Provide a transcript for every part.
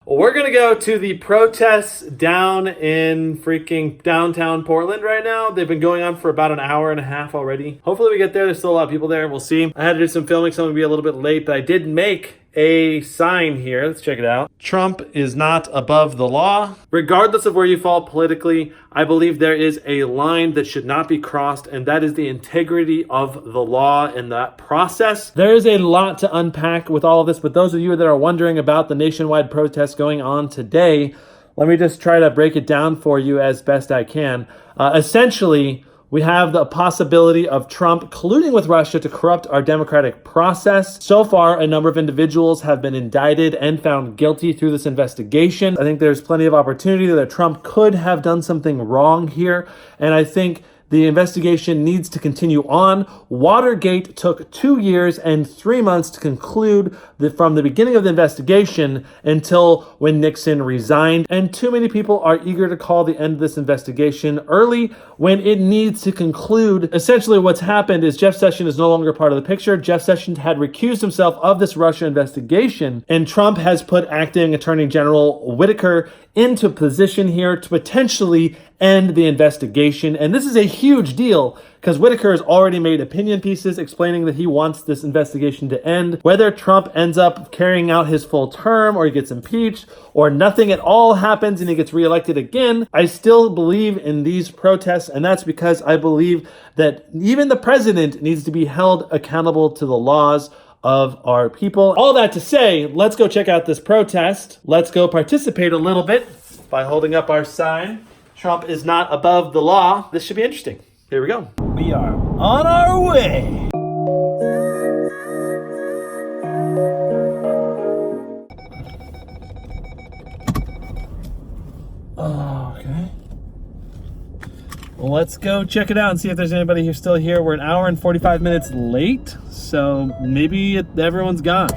We're going to go to the protests down in freaking downtown Portland right now. They've been going on for about an hour and a half already. Hopefully we get there. There's still a lot of people there. We'll see. I had to do some filming, so I'm going to be a little bit late, but I did make a sign here. Let's check it out. Trump is not above the law. Regardless of where you fall politically, I believe there is a line that should not be crossed, and that is the integrity of the law in that process. There is a lot to unpack with all of this, but those of you that are wondering about the nationwide protests going on today, let me just try to break it down for you as best I can. Essentially, we have the possibility of Trump colluding with Russia to corrupt our democratic process. So far, a number of individuals have been indicted and found guilty through this investigation. I think there's plenty of opportunity that Trump could have done something wrong here. And I think the investigation needs to continue on. Watergate took 2 years and 3 months to conclude from the beginning of the investigation until when Nixon resigned. And too many people are eager to call the end of this investigation early when it needs to conclude. Essentially what's happened is Jeff Sessions is no longer part of the picture. Jeff Sessions had recused himself of this Russia investigation, and Trump has put acting Attorney General Whitaker into position here to potentially end the investigation. And this is a huge deal because Whitaker has already made opinion pieces explaining that he wants this investigation to end. Whether Trump ends up carrying out his full term or he gets impeached or nothing at all happens and he gets reelected again, I still believe in these protests. And that's because I believe that even the president needs to be held accountable to the laws of our people. All that to say, let's go check out this protest. Let's go participate a little bit by holding up our sign. Trump is not above the law. This should be interesting. Here we go. We are on our way. Okay. Well, let's go check it out and see if there's anybody here still here. We're an hour and 45 minutes late, so maybe everyone's gone.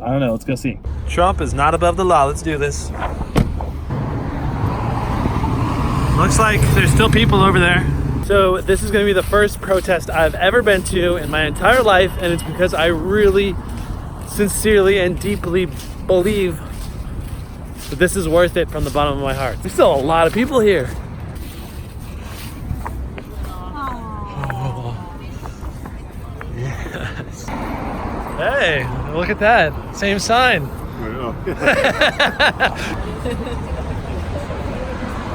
I don't know. Let's go see. Trump is not above the law. Let's do this. Looks like there's still people over there. So this is going to be the first protest I've ever been to in my entire life, and it's because I really sincerely and deeply believe that this is worth it from the bottom of my heart. There's still a lot of people here. Yes. Hey, look at that. Same sign.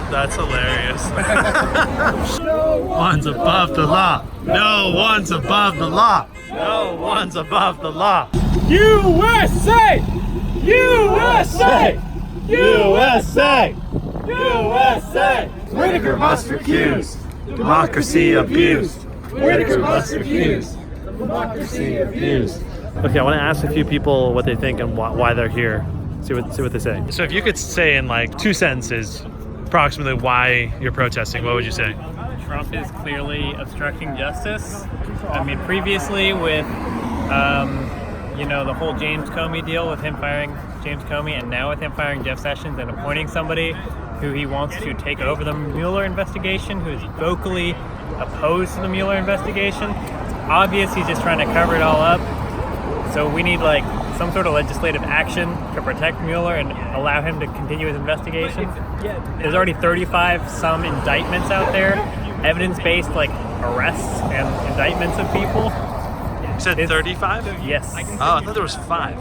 That's hilarious. No one's above the law. No one's above the law. No one's above the law. USA! USA! USA! USA! Whitaker must recuse. Democracy abused. Whitaker must recuse. Democracy abused. Okay, I want to ask a few people what they think and why they're here. See what they say. So if you could say in like 2 sentences approximately why you're protesting, what would you say? Trump is clearly obstructing justice. I mean, previously with, the whole James Comey deal with him firing James Comey, and now with him firing Jeff Sessions and appointing somebody who he wants to take over the Mueller investigation, who is vocally opposed to the Mueller investigation. It's obvious he's just trying to cover it all up. So we need some sort of legislative action to protect Mueller and allow him to continue his investigation. There's already 35 some indictments out there, evidence-based arrests and indictments of people. You said 35? Yes. Oh, I thought there was 5.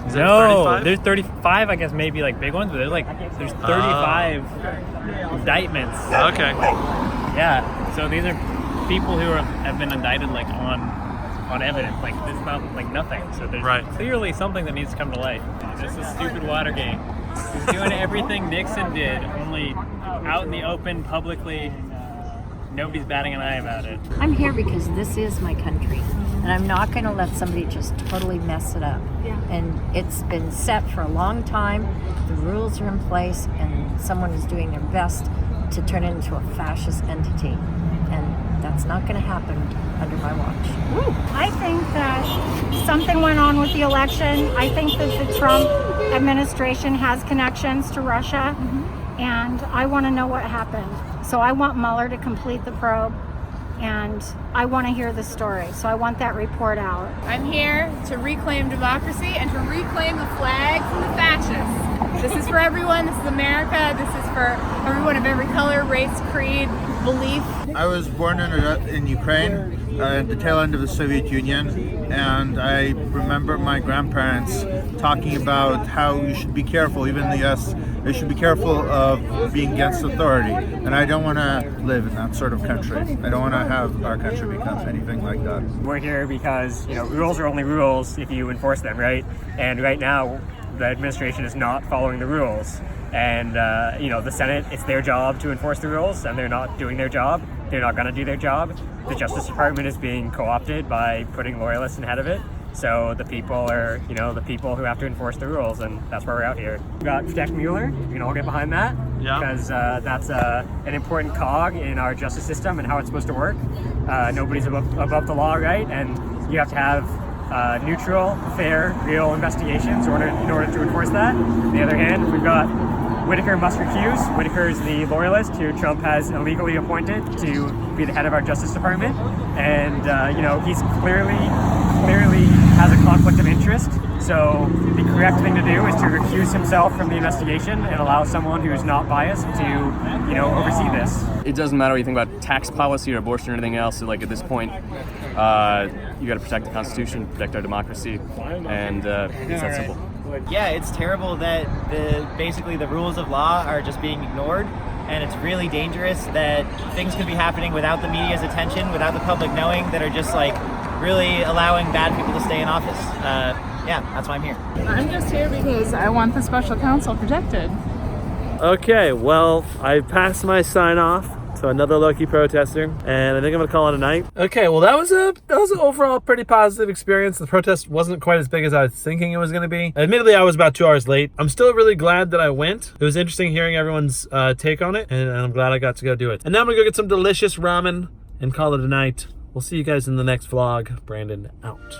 Is no, 35? There's 35, I guess maybe big ones, but there's 35 indictments. Okay. Yeah, so these are people who have been indicted on evidence. This is not nothing. So there's clearly something that needs to come to light. This is stupid Watergate. He's doing everything Nixon did, only out in the open, publicly. Nobody's batting an eye about it. I'm here because this is my country, and I'm not going to let somebody just totally mess it up. Yeah. And it's been set for a long time. The rules are in place, and someone is doing their best to turn it into a fascist entity. And that's not going to happen under my watch. Woo. I think that something went on with the election. I think that the Trump administration has connections to Russia, and I want to know what happened. So I want Mueller to complete the probe, and I want to hear the story. So I want that report out. I'm here to reclaim democracy and to reclaim the flag from the fascists. This is for everyone. This is America. This is for everyone of every color, race, creed, belief. I was born in Ukraine at the tail end of the Soviet Union, and I remember my grandparents talking about how you should be careful, even in the US, they should be careful of being against authority. And I don't want to live in that sort of country. I don't want to have our country become anything like that. We're here because, rules are only rules if you enforce them, right? And right now, the administration is not following the rules. And, the Senate, it's their job to enforce the rules, and they're not doing their job. They're not going to do their job. The Justice Department is being co-opted by putting loyalists ahead of it. So the people are, the people who have to enforce the rules, and that's why we're out here. We've got Protect Mueller. You can all get behind that. Yeah. Because that's an important cog in our justice system and how it's supposed to work. Nobody's above the law, right? And you have to have neutral, fair, real investigations in order to enforce that. On the other hand, we've got Whitaker must recuse. Whitaker is the loyalist who Trump has illegally appointed to be the head of our Justice Department. And, he's clearly has a conflict of interest. So the correct thing to do is to recuse himself from the investigation and allow someone who is not biased to, oversee this. It doesn't matter what you think about tax policy or abortion or anything else. So, at this point, you got to protect the Constitution, protect our democracy, and it's that simple. Yeah, it's terrible that basically the rules of law are just being ignored, and it's really dangerous that things could be happening without the media's attention, without the public knowing, that are just really allowing bad people to stay in office. Yeah, that's why I'm here. I'm just here because I want the special counsel protected. Okay, well, I passed my sign off to another lucky protester, and I think I'm gonna call it a night. Okay, well, that was an overall pretty positive experience. The protest wasn't quite as big as I was thinking it was gonna be. Admittedly, I was about 2 hours late. I'm still really glad that I went. It was interesting hearing everyone's take on it, and I'm glad I got to go do it. And now I'm gonna go get some delicious ramen and call it a night. We'll see you guys in the next vlog. Brandon out.